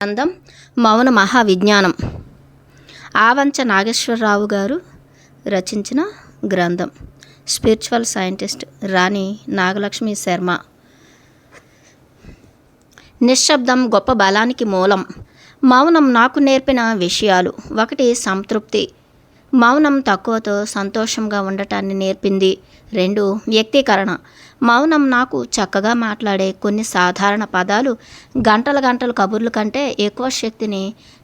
గ్రంథం మౌన మహావిజ్ఞానం. ఆవంచ నాగేశ్వరరావు గారు రచించిన గ్రంథం. స్పిరిచువల్ సైంటిస్ట్ రాణి నాగలక్ష్మి శర్మ. నిశ్శబ్దం గొప్ప బలానికి మూలం. మౌనం నాకు నేర్పిన విషయాలు: 1. సంతృప్తి. మౌనం తక్కువతో సంతోషంగా ఉండటాన్ని నేర్పింది. 2. వ్యక్తీకరణ. మౌనం నాకు చక్కగా మాట్లాడే కొన్ని సాధారణ పదాలు గంటల గంటల కబుర్ల కంటే ఎక్కువ శక్తిని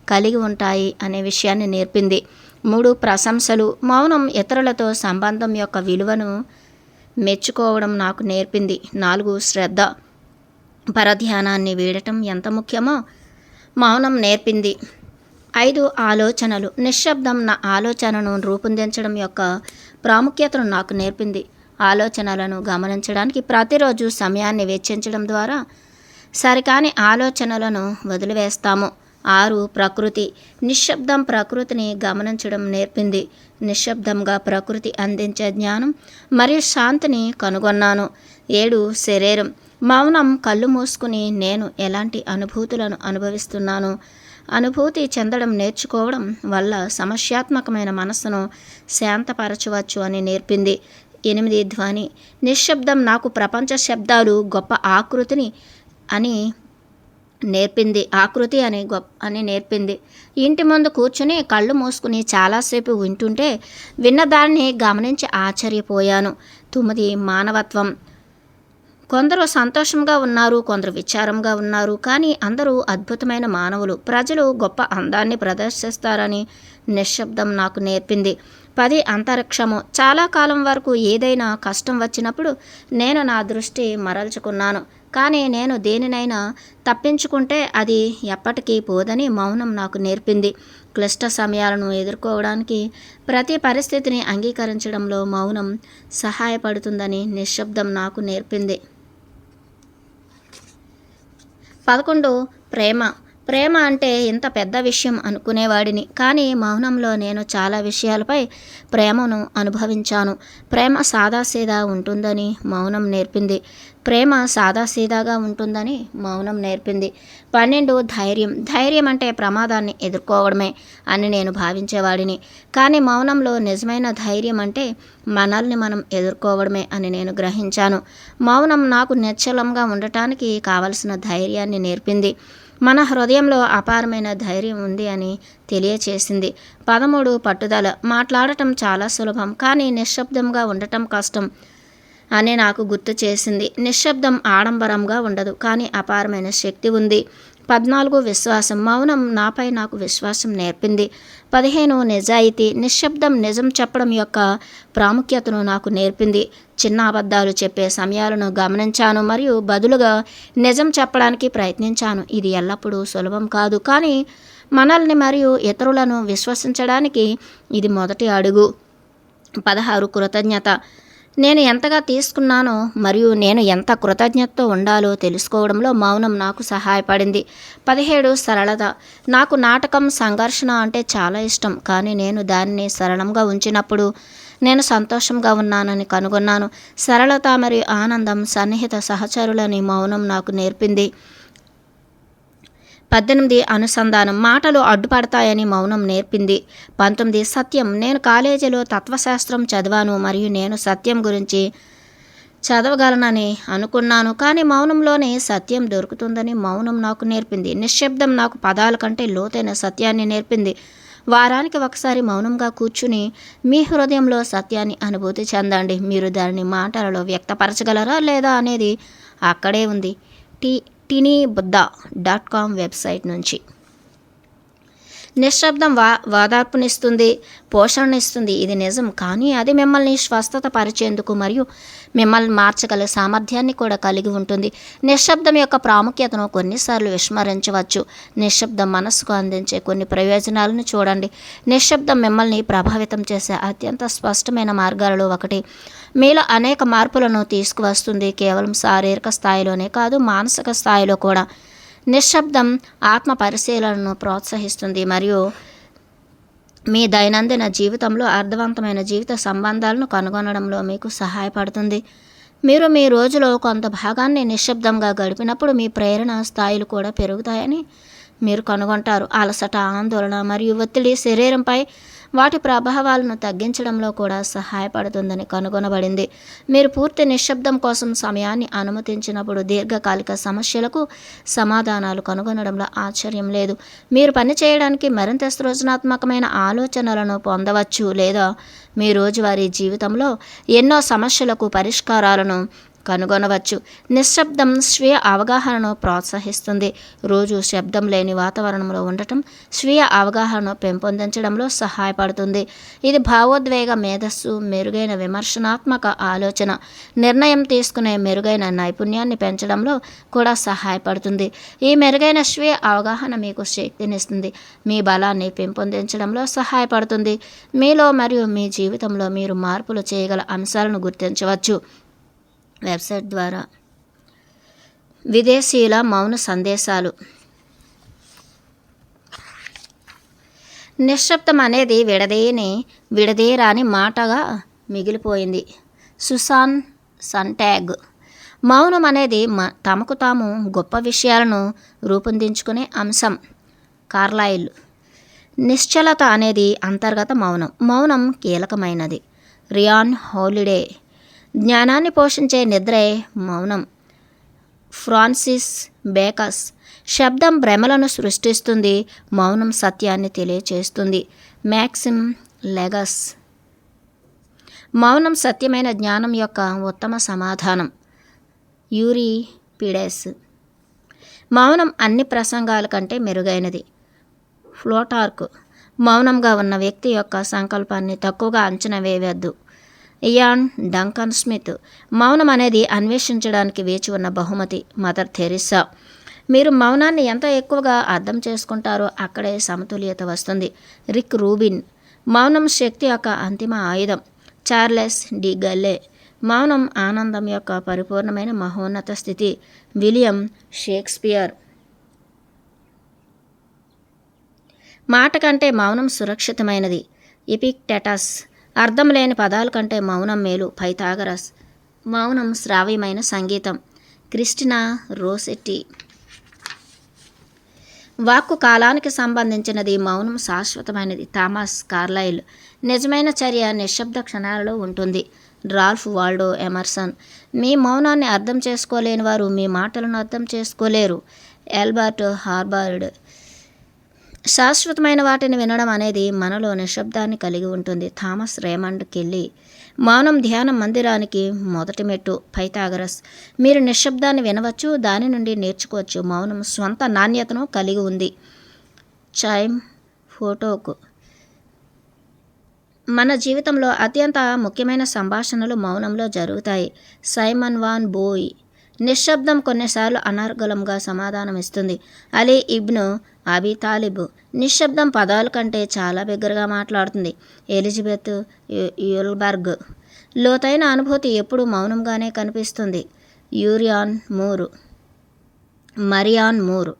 కలిగి ఉంటాయి అనే విషయాన్ని నేర్పింది. 3. ప్రశంసలు. మౌనం ఇతరులతో సంబంధం యొక్క విలువను మెచ్చుకోవడం నాకు నేర్పింది. 4. శ్రద్ధ. పరధ్యానాన్ని వీడటం ఎంత ముఖ్యమో మౌనం నేర్పింది. 5. ఆలోచనలు. నిశ్శబ్దం నా ఆలోచనను రూపొందించడం యొక్క ప్రాముఖ్యతను నాకు నేర్పింది. ఆలోచనలను గమనించడానికి ప్రతిరోజు సమయాన్ని వెచ్చించడం ద్వారా సరికాని ఆలోచనలను వదిలివేస్తాము. 6. ప్రకృతి. నిశ్శబ్దం ప్రకృతిని గమనించడం నేర్పింది. నిశ్శబ్దంగా ప్రకృతి అందించే జ్ఞానం మరియు శాంతిని కనుగొన్నాను. 7. శరీరం. మౌనం కళ్ళు మూసుకుని నేను ఎలాంటి అనుభూతులను అనుభవిస్తున్నాను అనుభూతి చెందడం నేర్చుకోవడం వల్ల సమస్యాత్మకమైన మనస్సును శాంతపరచవచ్చు అని నేర్పింది. 8. ధ్వని. నిశ్శబ్దం నాకు ప్రపంచ శబ్దాలు గొప్ప ఆకృతి అని నేర్పింది. ఇంటి ముందు కూర్చుని కళ్ళు మూసుకుని చాలాసేపు వింటుంటే విన్నదాన్ని గమనించి ఆశ్చర్యపోయాను. 9. మానవత్వం. కొందరు సంతోషంగా ఉన్నారు, కొందరు విచారంగా ఉన్నారు, కానీ అందరూ అద్భుతమైన మానవులు. ప్రజలు గొప్ప అందాన్ని ప్రదర్శిస్తారని నిశ్శబ్దం నాకు నేర్పింది. 10. అంతరిక్షము. చాలా కాలం వరకు ఏదైనా కష్టం వచ్చినప్పుడు నేను నా దృష్టి మరల్చుకున్నాను, కానీ నేను దేనినైనా తప్పించుకుంటే అది ఎప్పటికీ పోదని మౌనం నాకు నేర్పింది. క్లిష్ట సమయాలను ఎదుర్కోవడానికి ప్రతి పరిస్థితిని అంగీకరించడంలో మౌనం సహాయపడుతుందని నిశ్శబ్దం నాకు నేర్పింది. 11. ప్రేమ అంటే ఇంత పెద్ద విషయం అనుకునేవాడిని, కానీ మౌనంలో నేను చాలా విషయాలపై ప్రేమను అనుభవించాను. ప్రేమ సాదాసీదా ఉంటుందని మౌనం నేర్పింది. 12. ధైర్యం అంటే ప్రమాదాన్ని ఎదుర్కోవడమే అని నేను భావించేవాడిని, కానీ మౌనంలో నిజమైన ధైర్యం అంటే మనల్ని మనం ఎదుర్కోవడమే అని నేను గ్రహించాను. మౌనం నాకు నిశ్చలంగా ఉండటానికి కావలసిన ధైర్యాన్ని నేర్పింది. మన హృదయంలో అపారమైన ధైర్యం ఉంది అని తెలియచేసింది. 13. పట్టుదల. మాట్లాడటం చాలా సులభం, కానీ నిశ్శబ్దంగా ఉండటం కష్టం అని నాకు గుర్తు చేసింది. నిశ్శబ్దం ఆడంబరంగా ఉండదు, కానీ అపారమైన శక్తి ఉంది. 14. విశ్వాసం. మౌనం నాపై నాకు విశ్వాసం నేర్పింది. 15. నిజాయితీ. నిశ్శబ్దం నిజం చెప్పడం యొక్క ప్రాముఖ్యతను నాకు నేర్పింది. చిన్న అబద్ధాలు చెప్పే సమయాలను గమనించాను మరియు బదులుగా నిజం చెప్పడానికి ప్రయత్నించాను. ఇది ఎల్లప్పుడూ సులభం కాదు, కానీ మనల్ని మరియు ఇతరులను విశ్వసించడానికి ఇది మొదటి అడుగు. 16. కృతజ్ఞత. నేను ఎంతగా తీసుకున్నానో మరియు నేను ఎంత కృతజ్ఞతతో ఉండాలో తెలుసుకోవడంలో మౌనం నాకు సహాయపడింది. 17. సరళత. నాకు నాటకం, సంఘర్షణ అంటే చాలా ఇష్టం, కానీ నేను దానిని సరళంగా ఉంచినప్పుడు నేను సంతోషంగా ఉన్నానని కనుగొన్నాను. సరళత మరియు ఆనందం సన్నిహిత సహచరులని మౌనం నాకు నేర్పింది. 18. అనుసంధానం. మాటలు అడ్డుపడతాయని మౌనం నేర్పింది. 19. సత్యం. నేను కాలేజీలో తత్వశాస్త్రం చదివాను మరియు నేను సత్యం గురించి చదవగలనని అనుకున్నాను, కానీ మౌనంలోనే సత్యం దొరుకుతుందని మౌనం నాకు నేర్పింది. నిశ్శబ్దం నాకు పదాల కంటే లోతైన సత్యాన్ని నేర్పింది. వారానికి ఒకసారి మౌనంగా కూర్చుని మీ హృదయంలో సత్యాన్ని అనుభూతి చెందండి. మీరు దానిని మాటలలో వ్యక్తపరచగలరా లేదా అనేది అక్కడే ఉంది. tinibuddha.com వెబ్సైట్ నుంచి. నిశ్శబ్దం ఓదార్పునిస్తుంది, పోషణనిస్తుంది. ఇది నిజం, కానీ అది మిమ్మల్ని స్వస్థత పరిచేందుకు మరియు మిమ్మల్ని మార్చగల సామర్థ్యాన్ని కూడా కలిగి ఉంటుంది. నిశ్శబ్దం యొక్క ప్రాముఖ్యతను కొన్నిసార్లు విస్మరించవచ్చు. నిశ్శబ్దం మనస్సుకు అందించే కొన్ని ప్రయోజనాలను చూడండి. నిశ్శబ్దం మిమ్మల్ని ప్రభావితం చేసే అత్యంత స్పష్టమైన మార్గాలలో ఒకటి. మీలో అనేక మార్పులను తీసుకువస్తుంది, కేవలం శారీరక స్థాయిలోనే కాదు, మానసిక స్థాయిలో కూడా. నిశ్శబ్దం ఆత్మ పరిశీలనను ప్రోత్సహిస్తుంది మరియు మీ దైనందిన జీవితంలో అర్థవంతమైన జీవిత సంబంధాలను కనుగొనడంలో మీకు సహాయపడుతుంది. మీరు మీ రోజులో కొంత భాగాన్ని నిశ్శబ్దంగా గడిపినప్పుడు మీ ప్రేరణ స్థాయిలు కూడా పెరుగుతాయని మీరు కనుగొంటారు. అలసట, ఆందోళన మరియు ఒత్తిడి శరీరంపై వాటి ప్రభావాలను తగ్గించడంలో కూడా సహాయపడుతుందని కనుగొనబడింది. మీరు పూర్తి నిశ్శబ్దం కోసం సమయాన్ని అనుమతించినప్పుడు దీర్ఘకాలిక సమస్యలకు సమాధానాలు కనుగొనడంలో ఆశ్చర్యం లేదు. మీరు పని చేయడానికి మరింత సృజనాత్మకమైన ఆలోచనలను పొందవచ్చు, లేదా మీ రోజువారీ జీవితంలో ఎన్నో సమస్యలకు పరిష్కారాలను కనుగొనవచ్చు. నిశ్శబ్దం స్వీయ అవగాహనను ప్రోత్సహిస్తుంది. రోజు శబ్దం లేని వాతావరణంలో ఉండటం స్వీయ అవగాహనను పెంపొందించడంలో సహాయపడుతుంది. ఇది భావోద్వేగ మేధస్సు, మెరుగైన విమర్శనాత్మక ఆలోచన, నిర్ణయం తీసుకునే మెరుగైన నైపుణ్యాన్ని పెంచడంలో కూడా సహాయపడుతుంది. ఈ మెరుగైన స్వీయ అవగాహన మీకు శక్తినిస్తుంది, మీ బలాన్ని పెంపొందించడంలో సహాయపడుతుంది. మీలో మరియు మీ జీవితంలో మీరు మార్పులు చేయగల అంశాలను గుర్తించవచ్చు. వెబ్సైట్ ద్వారా విదేశీయుల మౌన సందేశాలు. నిశ్శబ్దం అనేది విడదీయరాని మాటగా మిగిలిపోయింది. సుసాన్ సంటాగ్. మౌనం అనేది తమకు తాము గొప్ప విషయాలను రూపొందించుకునే అంశం. కార్లైల్. నిశ్చలత అనేది అంతర్గత మౌనం. మౌనం కీలకమైనది. Ryan Holiday. జ్ఞానాన్ని పోషించే నిద్రే మౌనం. Francis Bacon. శబ్దం భ్రమలను సృష్టిస్తుంది, మౌనం సత్యాన్ని తెలియచేస్తుంది. Maxime Lagace. మౌనం సత్యమైన జ్ఞానం యొక్క ఉత్తమ సమాధానం. యూరిపిడెస్. మౌనం అన్ని ప్రసంగాల కంటే మెరుగైనది. ఫ్లోటార్క్. మౌనంగా ఉన్న వ్యక్తి యొక్క సంకల్పాన్ని తక్కువగా అంచనా వేయవద్దు. Ian Duncan Smith. మౌనం అనేది అన్వేషించడానికి వేచి ఉన్న బహుమతి. Mother Teresa. మీరు మౌనాన్ని ఎంత ఎక్కువగా అర్థం చేసుకుంటారో అక్కడే సమతుల్యత వస్తుంది. Rick Rubin. మౌనం శక్తి యొక్క అంతిమ ఆయుధం. Charles de Gaulle. మౌనం ఆనందం యొక్క పరిపూర్ణమైన మహోన్నత స్థితి. William Shakespeare. మాట కంటే మౌనం సురక్షితమైనది. ఎపిక్టెటస్. అర్థం లేని పదాల కంటే మౌనం మేలు. పైథాగరస్. మౌనం శ్రావ్యమైన సంగీతం. Christina Rossetti. వాక్కు కాలానికి సంబంధించినది, మౌనం శాశ్వతమైనది. Thomas Carlyle. నిజమైన చర్య నిశ్శబ్ద క్షణాలలో ఉంటుంది. Ralph Waldo Emerson. మీ మౌనాన్ని అర్థం చేసుకోలేని వారు మీ మాటలను అర్థం చేసుకోలేరు. ఆల్బర్ట్ హార్బర్డ్. శాశ్వతమైన వాటిని వినడం అనేది మనలో నిశ్శబ్దాన్ని కలిగి ఉంటుంది. Thomas Raymond Kelly. మౌనం ధ్యాన మందిరానికి మొదటి మెట్టు. పైథాగరస్. మీరు నిశ్శబ్దాన్ని వినవచ్చు, దాని నుండి నేర్చుకోవచ్చు. మౌనం స్వంత నాణ్యతను కలిగి ఉంది. చైమ్ ఫోటోక్. మన జీవితంలో అత్యంత ముఖ్యమైన సంభాషణలు మౌనంలో జరుగుతాయి. సైమన్ వాన్ బోయ్. నిశ్శబ్దం కొన్నిసార్లు అనర్గళంగా సమాధానమిస్తుంది. అలీ ఇబ్ను అబీ తాలిబ్. నిశ్శబ్దం పదాల కంటే చాలా బిగ్గరగా మాట్లాడుతుంది. ఎలిజబెత్ యుల్బర్గ్. లోతైన అనుభూతి ఎప్పుడూ మౌనంగానే కనిపిస్తుంది. మరియాన్ మూర్.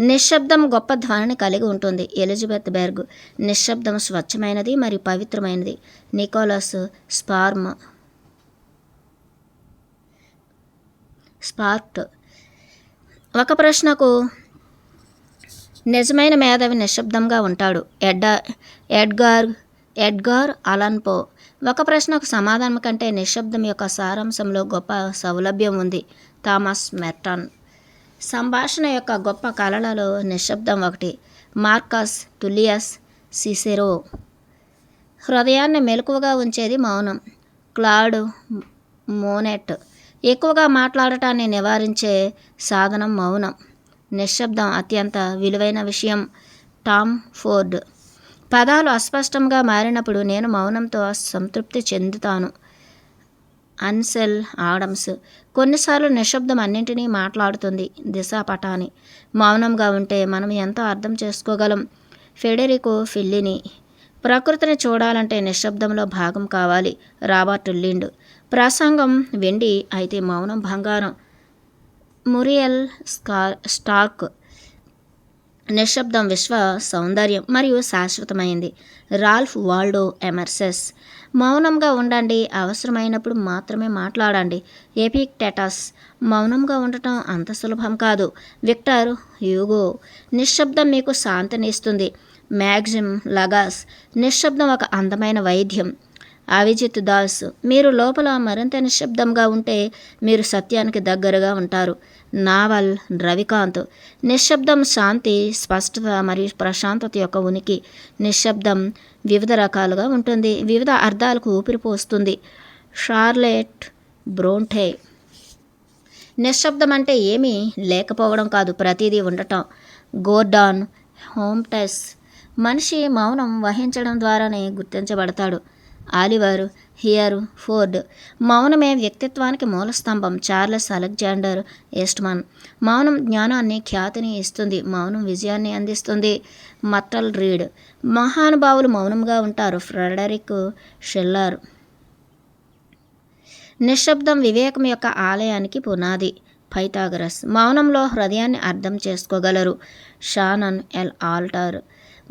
నిశ్శబ్దం గొప్ప ధ్వనిని కలిగి ఉంటుంది. ఎలిజబెత్ బెర్గ్. నిశ్శబ్దం స్వచ్ఛమైనది మరియు పవిత్రమైనది. నికోలస్ స్పార్క్ట్. ఒక ప్రశ్నకు నిజమైన మేధావి నిశ్శబ్దంగా ఉంటాడు. ఎడ్గార్ అలన్ పో. ఒక ప్రశ్నకు సమాధానం కంటే నిశ్శబ్దం యొక్క సారాంశంలో గొప్ప సౌలభ్యం ఉంది. Thomas Merton. సంభాషణ యొక్క గొప్ప కళలలో నిశ్శబ్దం ఒకటి. Marcus Tullius Cicero. హృదయాన్ని మెలకువగా ఉంచేది మౌనం. Claude Monet. ఎక్కువగా మాట్లాడటాన్ని నివారించే సాధనం మౌనం. నిశ్శబ్దం అత్యంత విలువైన విషయం. Tom Ford. పదాలు అస్పష్టంగా మారినప్పుడు నేను మౌనంతో సంతృప్తి చెందుతాను. అన్సెల్ ఆడమ్స్. కొన్నిసార్లు నిశ్శబ్దం అన్నింటినీ మాట్లాడుతుంది. దిశాపటాని. మౌనంగా ఉంటే మనం ఎంతో అర్థం చేసుకోగలం. Federico Fellini. ప్రకృతిని చూడాలంటే నిశ్శబ్దంలో భాగం కావాలి. Robert Lind. ప్రసంగం వెండి అయితే మౌనం బంగారం. మురియల్ స్టార్క్. నిశ్శబ్దం విశ్వ సౌందర్యం మరియు శాశ్వతమైంది. Ralph Waldo ఎమర్సెస్. మౌనంగా ఉండండి, అవసరమైనప్పుడు మాత్రమే మాట్లాడండి. ఎపిక్టెటస్. మౌనంగా ఉండటం అంత సులభం కాదు. Victor Hugo. నిశ్శబ్దం మీకు శాంతిని ఇస్తుంది. Maxime Lagace. నిశ్శబ్దం ఒక అందమైన వైద్యం. అవిజిత్ దాస్. మీరు లోపల మరింత నిశ్శబ్దంగా ఉంటే మీరు సత్యానికి దగ్గరగా ఉంటారు. నావల్ రవికాంత్. నిశ్శబ్దం శాంతి, స్పష్టత మరియు ప్రశాంతత యొక్క ఉనికి. నిశ్శబ్దం వివిధ రకాలుగా ఉంటుంది, వివిధ అర్థాలకు ఊపిరి పోస్తుంది. Charlotte Bronte. నిశ్శబ్దం అంటే ఏమీ లేకపోవడం కాదు, ప్రతిదీ ఉండటం. గోర్డాన్ హోమ్టెస్. మనిషి మౌనం వహించడం ద్వారానే గుర్తించబడతాడు. Oliver here Ford. మౌనమే వ్యక్తిత్వానికి మూలస్తంభం. Charles Alexander Eastman. మౌనం జ్ఞానాన్ని, ఖ్యాతిని ఇస్తుంది. మౌనం విజయాన్ని అందిస్తుంది. మట్టల్ రీడ్. మహానుభావులు మౌనంగా ఉంటారు. Friedrich Schiller. నిశ్శబ్దం వివేకం యొక్క ఆలయానికి పునాది. పైథాగరస్. మౌనంలో హృదయాన్ని అర్థం చేసుకోగలరు. Shannon L Alder.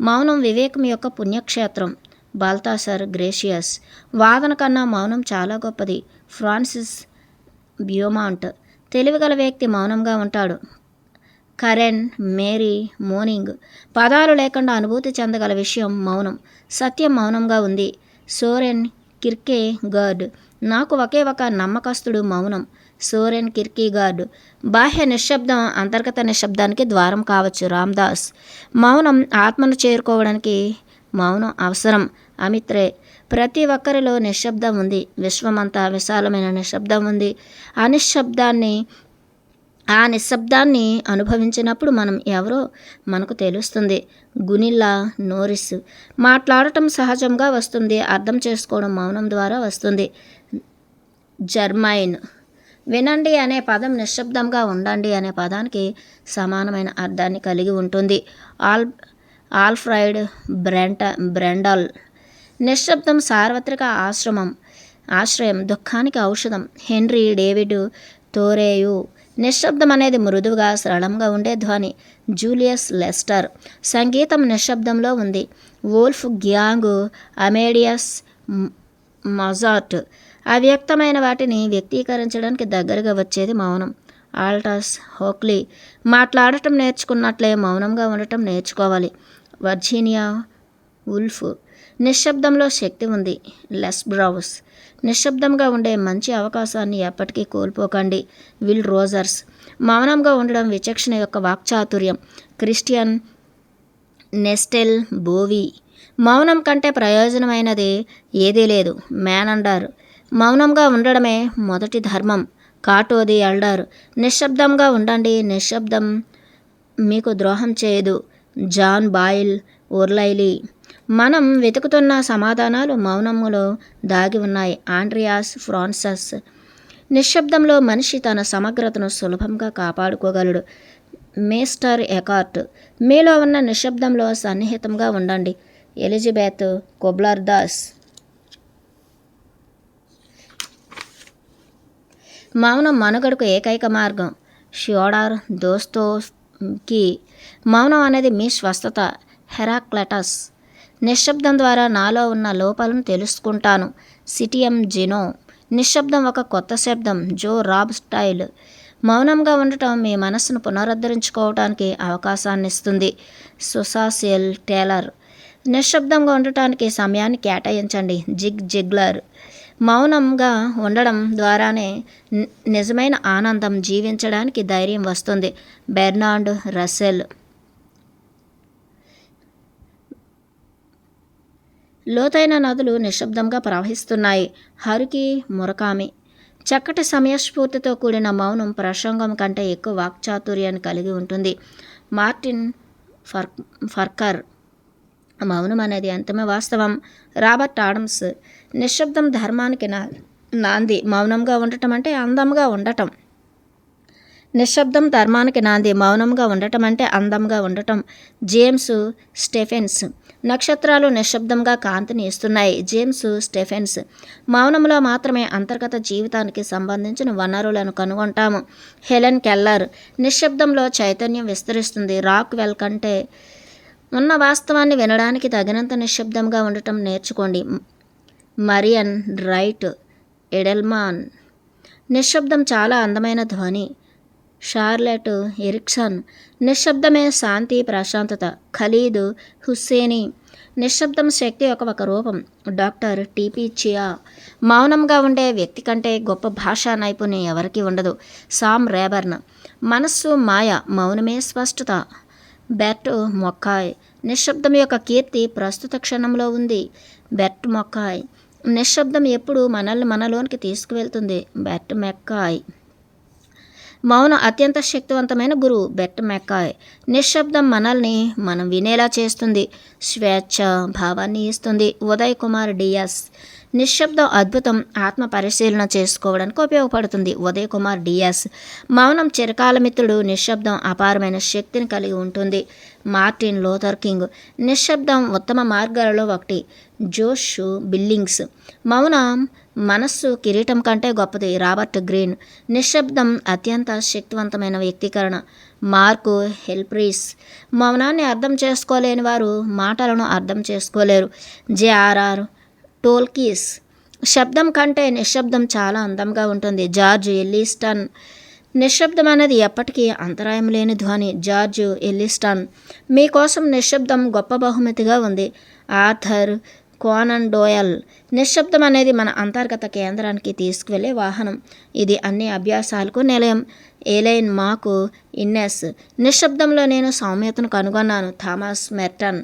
మౌనం వివేకం యొక్క పుణ్యక్షేత్రం. Baltasar Gracian. వాదన కన్నా మౌనం చాలా గొప్పది. Francis Beaumont. తెలివిగల వ్యక్తి మౌనంగా ఉంటాడు. Karen Marie Moning. పదాలు లేకుండా అనుభూతి చెందగల విషయం మౌనం. సత్యం మౌనంగా ఉంది. Soren Kierkegaard. నాకు ఒకే ఒక నమ్మకస్తుడు మౌనం. సోరెన్ కిర్కీగార్డ్. బాహ్య నిశ్శబ్దం అంతర్గత నిశ్శబ్దానికి ద్వారం కావచ్చు. రామ్దాస్. మౌనం ఆత్మను చేరుకోవడానికి మౌనం అవసరం. అమిత్ రే. ప్రతి ఒక్కరిలో నిశ్శబ్దం ఉంది. విశ్వమంతా విశాలమైన నిశ్శబ్దం ఉంది. ఆ నిశ్శబ్దాన్ని అనుభవించినప్పుడు మనం ఎవరో మనకు తెలుస్తుంది. గునిల్లా నోరిస్. మాట్లాడటం సహజంగా వస్తుంది, అర్థం చేసుకోవడం మౌనం ద్వారా వస్తుంది. జర్మైన్. వినండి అనే పదం నిశ్శబ్దంగా ఉండండి అనే పదానికి సమానమైన అర్థాన్ని కలిగి ఉంటుంది. Alfred Brendel. నిశ్శబ్దం సార్వత్రిక ఆశ్రయం, దుఃఖానికి ఔషధం. Henry David Thoreau. నిశ్శబ్దం అనేది మృదువుగా, సరళంగా ఉండే ధ్వని. Julius Lester. సంగీతం నిశ్శబ్దంలో ఉంది. Wolfgang Amadeus Mozart. అవ్యక్తమైన వాటిని వ్యక్తీకరించడానికి దగ్గరగా వచ్చేది మౌనం. Aldous Huxley. మాట్లాడటం నేర్చుకున్నట్లే మౌనంగా ఉండటం నేర్చుకోవాలి. Virginia wolf. నిశ్శబ్దంలో శక్తి ఉంది. లెస్ బ్రౌస్. నిశ్శబ్దంగా ఉండే మంచి అవకాశాన్ని ఎప్పటికీ కోల్పోకండి. Will Rogers. మౌనంగా ఉండడం విచక్షణ యొక్క వాక్చాతుర్యం. Christian నెస్టెల్ Bowie. మౌనం కంటే ప్రయోజనమైనది ఏదీ లేదు. మేనండర్. మౌనంగా ఉండడమే మొదటి ధర్మం. Cato the Elder. నిశ్శబ్దంగా ఉండండి, నిశ్శబ్దం మీకు ద్రోహం చేయదు. John Boyle O'Reilly. మనం వెతుకుతున్న సమాధానాలు మౌనములో దాగి ఉన్నాయి. ఆండ్రియాస్ ఫ్రాన్సస్. నిశ్శబ్దంలో మనిషి తన సమగ్రతను సులభంగా కాపాడుకోగలడు. Master Eckert. మీలో ఉన్న నిశ్శబ్దంలో సన్నిహితంగా ఉండండి. ఎలిజబెత్ కొబ్లర్ దాస్. మౌనం మనుగడకు ఏకైక మార్గం. ష్యోడార్ దోస్తోవ్స్కీ. మౌనం అనేది మీ స్వస్థత. హెరాక్లటస్. నిశ్శబ్దం ద్వారా నాలో ఉన్న లోపాలను తెలుసుకుంటాను. CTM Gino. నిశ్శబ్దం ఒక కొత్త శబ్దం. జో రాబ్ స్టైల్. మౌనంగా ఉండటం మీ మనస్సును పునరుద్ధరించుకోవడానికి అవకాశాన్ని ఇస్తుంది. సుసాసియల్ టేలర్. నిశ్శబ్దంగా ఉండటానికి సమయాన్ని కేటాయించండి. Zig Ziggler. మౌనంగా ఉండడం ద్వారానే నిజమైన ఆనందం, జీవించడానికి ధైర్యం వస్తుంది. Bernard Russell. లోతైన నదులు నిశ్శబ్దంగా ప్రవహిస్తున్నాయి. హరుకి మురకామి. చక్కటి సమయస్ఫూర్తితో కూడిన మౌనం ప్రసంగం కంటే ఎక్కువ వాక్చాతుర్యాన్ని కలిగి ఉంటుంది. మార్టిన్ ఫర్కర్. మౌనం అనేది అంతమే వాస్తవం. Robert Adams. నిశ్శబ్దం ధర్మానికి నాంది. మౌనంగా ఉండటం అంటే అందంగా ఉండటం. నిశ్శబ్దం ధర్మానికి నాంది. మౌనంగా ఉండటం అంటే అందంగా ఉండటం. జేమ్స్ స్టెఫెన్స్. నక్షత్రాలు నిశ్శబ్దంగా కాంతిని ఇస్తున్నాయి. జేమ్స్ స్టెఫెన్స్. మౌనంలో మాత్రమే అంతర్గత జీవితానికి సంబంధించిన వనరులను కనుగొంటాము. Helen Keller. నిశ్శబ్దంలో చైతన్యం విస్తరిస్తుంది. రాక్వెల్ కంటే ఉన్న వాస్తవాన్ని వినడానికి తగినంత నిశ్శబ్దంగా ఉండటం నేర్చుకోండి. Marian Wright Edelman. నిశ్శబ్దం చాలా అందమైన ధ్వని. Charlotte Eriksson. నిశ్శబ్దమే శాంతి, ప్రశాంతత. Khaled Hosseini. నిశ్శబ్దం శక్తి యొక్క ఒక రూపం. Doctor TP Chia. మౌనంగా ఉండే వ్యక్తి కంటే గొప్ప భాషా నైపుణ్యం ఎవరికీ ఉండదు. Sam Rayburn. మనస్సు మాయ, మౌనమే స్పష్టత. Bert McCoy. నిశ్శబ్దం యొక్క కీర్తి ప్రస్తుత క్షణంలో ఉంది. Bert McCoy. నిశ్శబ్దం ఎప్పుడు మనల్ని మనలోనికి తీసుకువెళ్తుంది. Bert McCoy. మౌనం అత్యంత శక్తివంతమైన గురువు. Bert McCoy. నిశ్శబ్దం మనల్ని మనం వినేలా చేస్తుంది. స్వేచ్ఛ భావాన్ని ఇస్తుంది. ఉదయ్ కుమార్ డిఎస్. నిశ్శబ్దం అద్భుతం, ఆత్మ పరిశీలన చేసుకోవడానికి ఉపయోగపడుతుంది. ఉదయ్ కుమార్ డిఎస్. మౌనం చిరకాల మిత్రుడు. నిశ్శబ్దం అపారమైన శక్తిని కలిగి ఉంటుంది. Martin Luther king. నిశ్శబ్దం ఉత్తమ మార్గాలలో ఒకటి. జోష్ బిల్లింగ్స్. మౌనం మనస్సు కిరీటం కంటే గొప్పది. Robert green. నిశ్శబ్దం అత్యంత శక్తివంతమైన వ్యక్తీకరణ. మార్కు హెల్ప్రీస్. మౌనాన్ని అర్థం చేసుకోలేని వారు మాటలను అర్థం చేసుకోలేరు. జేఆర్ఆర్ టోల్కీస్. శబ్దం కంటే నిశ్శబ్దం చాలా అందంగా ఉంటుంది. జార్జ్ ఎల్లిస్టన్. నిశ్శబ్దం అనేది ఎప్పటికీ అంతరాయం లేని ధ్వని. జార్జ్ ఎల్లిస్టన్. మీకోసం నిశ్శబ్దం గొప్ప బహుమతిగా ఉంది. Arthur Conan dual. నిశ్శబ్దం అనేది మన అంతర్గత కేంద్రానికి తీసుకువెళ్ళే వాహనం. ఇది అన్ని అభ్యాసాలకు నిలయం. ఎలైన్ మాకు ఇన్నెస్. నిశ్శబ్దంలో నేను సౌమ్యతను కనుగొన్నాను. Thomas Merton.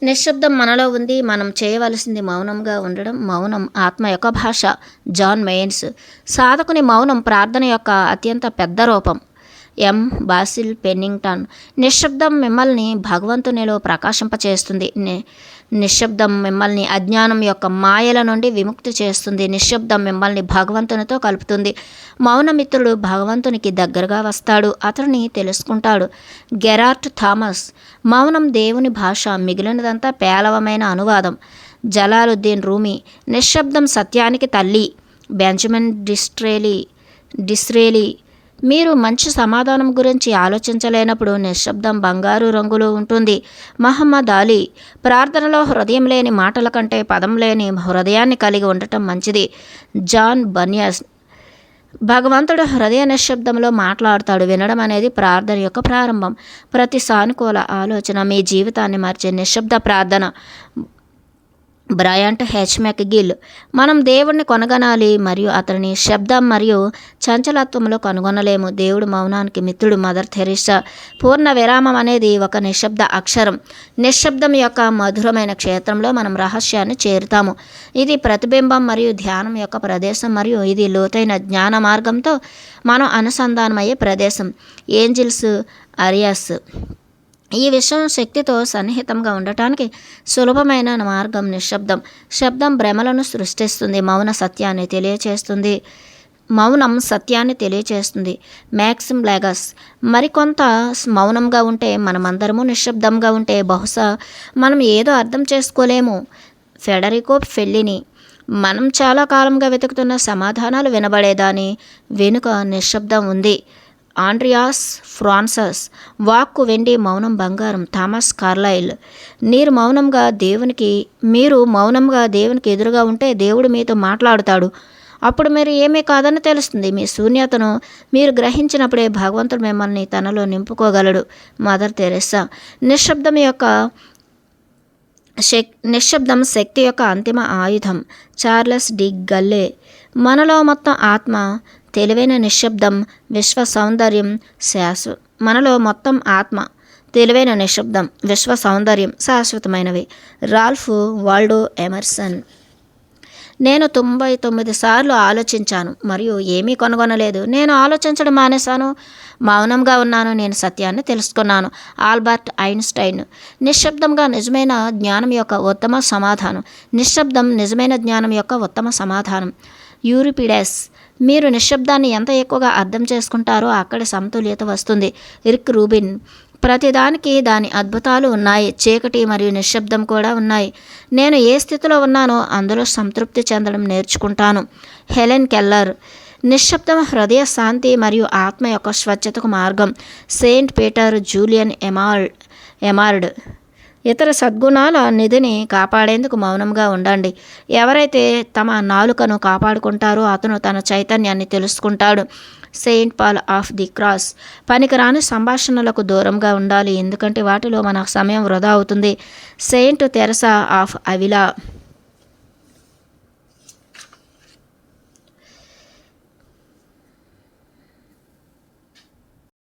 నిశ్శబ్దం మనలో ఉంది. మనం చేయవలసింది మౌనంగా ఉండడం. మౌనం ఆత్మ యొక్క భాష. John mains. సాధకుని మౌనం ప్రార్థన యొక్క అత్యంత పెద్ద రూపం. ఎం బాసిల్ పెన్నింగ్టన్. నిశ్శబ్దం మిమ్మల్ని భగవంతునిలో ప్రకాశింపచేస్తుంది. నిశ్శబ్దం మిమ్మల్ని అజ్ఞానం యొక్క మాయల నుండి విముక్తి చేస్తుంది. నిశ్శబ్దం మిమ్మల్ని భగవంతునితో కలుపుతుంది. మౌనమిత్రుడు భగవంతునికి దగ్గరగా వస్తాడు, అతడిని తెలుసుకుంటాడు. గెరార్ట్ థామస్. మౌనం దేవుని భాష, మిగిలినదంతా పేలవమైన అనువాదం. జలాలుద్దీన్ రూమీ. నిశ్శబ్దం సత్యానికి తల్లి. బెంజమిన్ డిస్రేలీ. మీరు మంచి సమాధానం గురించి ఆలోచించలేనప్పుడు నిశ్శబ్దం బంగారు రంగులో ఉంటుంది. మహమ్మద్ అలీ. ప్రార్థనలో హృదయం లేని మాటల కంటే పదం లేని హృదయాన్ని కలిగి ఉండటం మంచిది. జాన్ బన్యాస్. భగవంతుడు హృదయ నిశ్శబ్దంలో మాట్లాడతాడు. వినడం అనేది ప్రార్థన యొక్క ప్రారంభం. ప్రతి సానుకూల ఆలోచన మీ జీవితాన్ని మార్చే నిశ్శబ్ద ప్రార్థన. Bryant H McGill. మనం దేవుణ్ణి కొనగనాలి మరియు అతని శబ్దం మరియు చంచలత్వంలో కనుగొనలేము. దేవుడు మౌనానికి మిత్రుడు. Mother Teresa. పూర్ణ విరామం అనేది ఒక నిశ్శబ్ద అక్షరం. నిశ్శబ్దం యొక్క మధురమైన క్షేత్రంలో మనం రహస్యాన్ని చేరుతాము. ఇది ప్రతిబింబం మరియు ధ్యానం యొక్క ప్రదేశం మరియు ఇది లోతైన జ్ఞాన మార్గంతో మనం అనుసంధానమయ్యే ప్రదేశం. ఏంజిల్స్ అరియాస్. ఈ విషయం శక్తితో సన్నిహితంగా ఉండటానికి సులభమైన మార్గం నిశ్శబ్దం. శబ్దం భ్రమలను సృష్టిస్తుంది. మౌనం సత్యాన్ని తెలియచేస్తుంది. మ్యాక్సిమ్ లెగస్. మరికొంత మౌనంగా ఉంటే, మనమందరము నిశ్శబ్దంగా ఉంటే బహుశా మనం ఏదో అర్థం చేసుకోలేము. ఫెడరికో ఫెల్లిని. మనం చాలా కాలంగా వెతుకుతున్న సమాధానాలు వినబడేదాని వెనుక నిశ్శబ్దం ఉంది. ఆండ్రియాస్ ఫ్రాన్సస్. వాక్కు వెండి, మౌనం బంగారం. Thomas Carlyle. మీరు మౌనంగా దేవునికి ఎదురుగా ఉంటే దేవుడు మీతో మాట్లాడుతాడు. అప్పుడు మీరు ఏమీ కాదని తెలుస్తుంది. మీ శూన్యతను మీరు గ్రహించినప్పుడే భగవంతుడు మిమ్మల్ని తనలో నింపుకోగలడు. మదర్ తెరెస్సా. నిశ్శబ్దం శక్తి యొక్క అంతిమ ఆయుధం. Charles de Gaulle. మనలో మొత్తం ఆత్మ తెలివైన నిశ్శబ్దం విశ్వ సౌందర్యం శాశ్వతమైనవి. Ralph Waldo Emerson. నేను 99 సార్లు ఆలోచించాను మరియు ఏమీ కనుగొనలేదు. నేను ఆలోచించడం మానేశాను, మౌనంగా ఉన్నాను, నేను సత్యాన్ని తెలుసుకున్నాను. Albert Einstein. నిశ్శబ్దం నిజమైన జ్ఞానం యొక్క ఉత్తమ సమాధానం. యూరిపిడెస్. మీరు నిశ్శబ్దాన్ని ఎంత ఎక్కువగా అర్థం చేసుకుంటారో అక్కడ సమతుల్యత వస్తుంది. Rick Rubin. ప్రతిదానికి దాని అద్భుతాలు ఉన్నాయి. చీకటి మరియు నిశ్శబ్దం కూడా ఉన్నాయి. నేను ఏ స్థితిలో ఉన్నానో అందులో సంతృప్తి చెందడం నేర్చుకుంటాను. Helen Keller. నిశ్శబ్దం హృదయ శాంతి మరియు ఆత్మ యొక్క స్వచ్ఛతకు మార్గం. Saint Peter Julian Eymard. ఇతర సద్గుణాల నిధిని కాపాడేందుకు మౌనంగా ఉండండి. ఎవరైతే తమ నాలుకను కాపాడుకుంటారో అతను తన చైతన్యాన్ని తెలుసుకుంటాడు. Saint Paul of the Cross. పనికిరాని సంభాషణలకు దూరంగా ఉండాలి, ఎందుకంటే వాటిలో మన సమయం వృధా అవుతుంది. Saint Teresa of Avila.